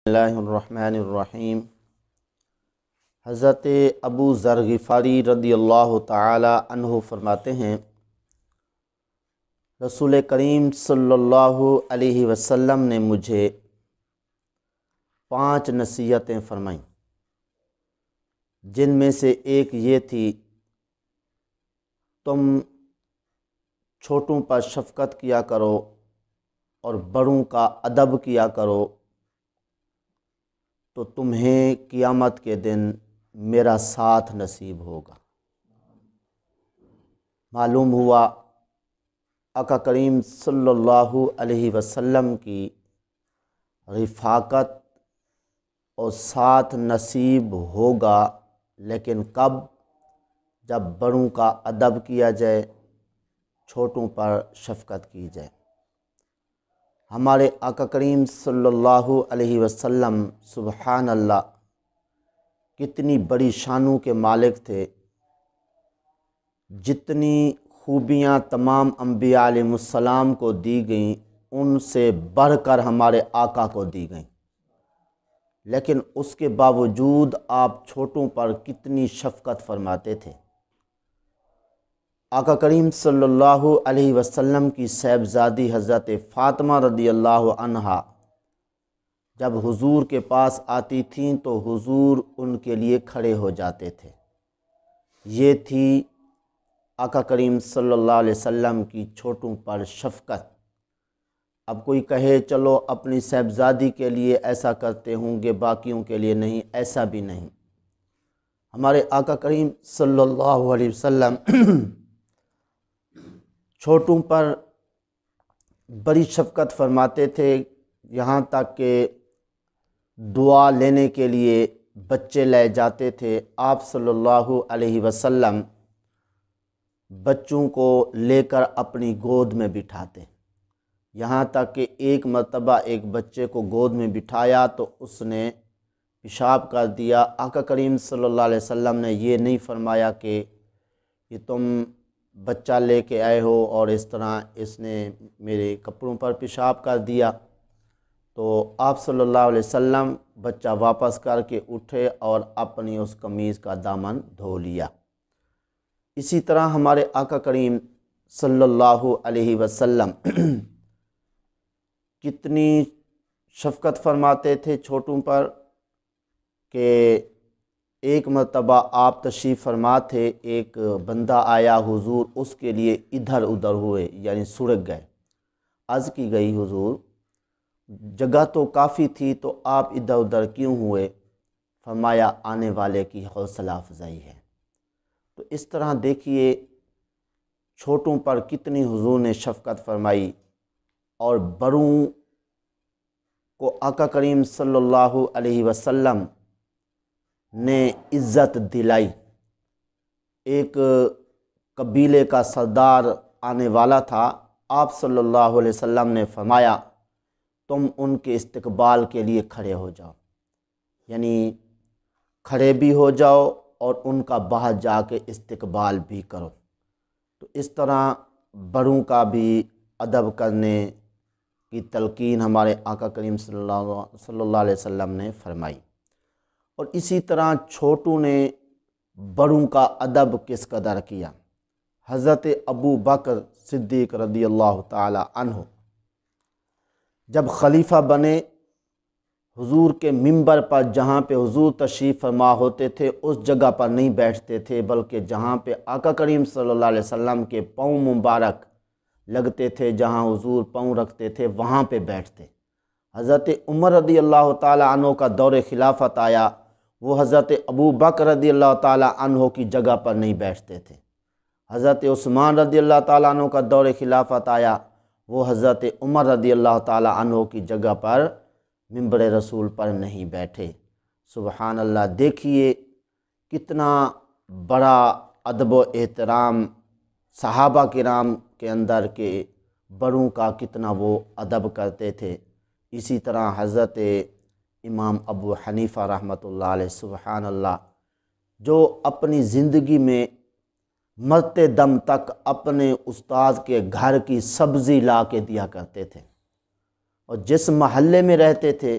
اللہ الرحمن الرحیم۔ حضرت ابو ذر غفاری رضی اللہ تعالی عنہ فرماتے ہیں، رسول کریم صلی اللہ علیہ وسلم نے مجھے 5 نصیحتیں فرمائیں، جن میں سے ایک یہ تھی، تم چھوٹوں پر شفقت کیا کرو اور بڑوں کا ادب کیا کرو، تو تمہیں قیامت کے دن میرا ساتھ نصیب ہوگا۔ معلوم ہوا آقا کریم صلی اللہ علیہ وسلم کی رفاقت اور ساتھ نصیب ہوگا، لیکن کب؟ جب بڑوں کا ادب کیا جائے، چھوٹوں پر شفقت کی جائے۔ ہمارے آقا کریم صلی اللہ علیہ وسلم سبحان اللہ کتنی بڑی شانوں کے مالک تھے، جتنی خوبیاں تمام انبیاء علیہ السلام کو دی گئیں ان سے بڑھ کر ہمارے آقا کو دی گئیں، لیکن اس کے باوجود آپ چھوٹوں پر کتنی شفقت فرماتے تھے۔ آقا کریم صلی اللہ علیہ وسلم کی صاحبزادی حضرت فاطمہ رضی اللہ عنہا جب حضور کے پاس آتی تھیں تو حضور ان کے لیے کھڑے ہو جاتے تھے۔ یہ تھی آقا کریم صلی اللہ علیہ وسلم کی چھوٹوں پر شفقت۔ اب کوئی کہے چلو اپنی صاحبزادی کے لیے ایسا کرتے ہوں گے، باقیوں کے لیے نہیں، ایسا بھی نہیں۔ ہمارے آقا کریم صلی اللہ علیہ وسلم چھوٹوں پر بڑی شفقت فرماتے تھے، یہاں تک کہ دعا لینے کے لیے بچے لے جاتے تھے۔ آپ صلی اللہ علیہ وسلم بچوں کو لے کر اپنی گود میں بٹھاتے، یہاں تک کہ ایک مرتبہ ایک بچے کو گود میں بٹھایا تو اس نے پیشاب کر دیا۔ آقا کریم صلی اللہ علیہ وسلم نے یہ نہیں فرمایا کہ یہ تم بچہ لے کے آئے ہو اور اس طرح اس نے میرے کپڑوں پر پیشاب کر دیا، تو آپ صلی اللہ علیہ وسلم بچہ واپس کر کے اٹھے اور اپنی اس قمیض کا دامن دھو لیا۔ اسی طرح ہمارے آقا کریم صلی اللہ علیہ وسلم کتنی شفقت فرماتے تھے چھوٹوں پر کہ ایک مرتبہ آپ تشریف فرما تھے، ایک بندہ آیا، حضور اس کے لیے ادھر ادھر ہوئے، یعنی سڑک گئے۔ عرض کی گئی حضور جگہ تو کافی تھی تو آپ ادھر ادھر کیوں ہوئے؟ فرمایا آنے والے کی حوصلہ افزائی ہے۔ تو اس طرح دیکھیے چھوٹوں پر کتنی حضور نے شفقت فرمائی، اور بڑوں کو آقا کریم صلی اللہ علیہ وسلم نے عزت دلائی۔ ایک قبیلے کا سردار آنے والا تھا، آپ صلی اللہ علیہ وسلم نے فرمایا تم ان کے استقبال کے لیے کھڑے ہو جاؤ، یعنی کھڑے بھی ہو جاؤ اور ان کا باہر جا کے استقبال بھی کرو۔ تو اس طرح بڑوں کا بھی ادب کرنے کی تلقین ہمارے آقا کریم صلی اللہ علیہ وسلم نے فرمائی۔ اور اسی طرح چھوٹوں نے بڑوں کا ادب کس قدر کیا۔ حضرت ابو بکر صدیق رضی اللہ تعالی عنہ جب خلیفہ بنے، حضور کے منبر پر جہاں پہ حضور تشریف فرما ہوتے تھے اس جگہ پر نہیں بیٹھتے تھے، بلکہ جہاں پہ آقا کریم صلی اللہ علیہ وسلم کے پاؤں مبارک لگتے تھے، جہاں حضور پاؤں رکھتے تھے وہاں پہ بیٹھتے۔ حضرت عمر رضی اللہ تعالی عنہ کا دور خلافت آیا، وہ حضرت ابو بکر رضی اللہ تعالی عنہ کی جگہ پر نہیں بیٹھتے تھے۔ حضرت عثمان رضی اللہ تعالی عنہ کا دور خلافت آیا، وہ حضرت عمر رضی اللہ تعالی عنہ کی جگہ پر منبر رسول پر نہیں بیٹھے۔ سبحان اللہ، دیکھیے کتنا بڑا ادب و احترام صحابہ کرام کے اندر کے بڑوں کا کتنا وہ ادب کرتے تھے۔ اسی طرح حضرت امام ابو حنیفہ رحمۃ اللہ علیہ سبحان اللہ، جو اپنی زندگی میں مرتے دم تک اپنے استاد کے گھر کی سبزی لا کے دیا کرتے تھے، اور جس محلے میں رہتے تھے